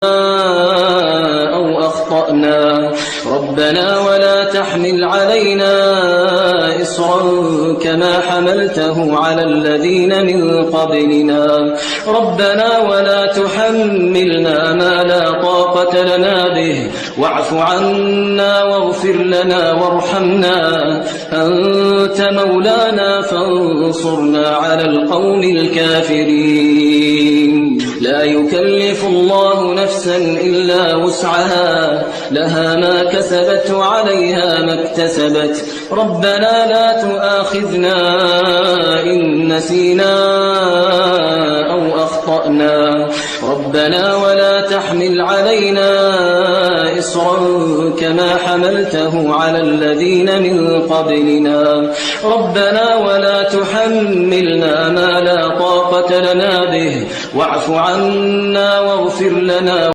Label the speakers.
Speaker 1: أو أخطأنا ربنا ولا تحمل علينا إصرا كما حملته على الذين من قبلنا ربنا ولا تحملنا ما لا طاقة لنا به واعف عنا واغفر لنا وارحمنا أنت مولانا فانصرنا على القوم الكافرين لا يكلف الله نفسا إلا وسعها لها ما كسبت وعليها ما اكتسبت ربنا لا تؤاخذنا إن نسينا أو أخطأنا ربنا ولا تحمل علينا إصرا كما حملته على الذين من قبلنا ربنا ولا تحملنا ما لا طاقة لنا به واعف عنا واغفر لنا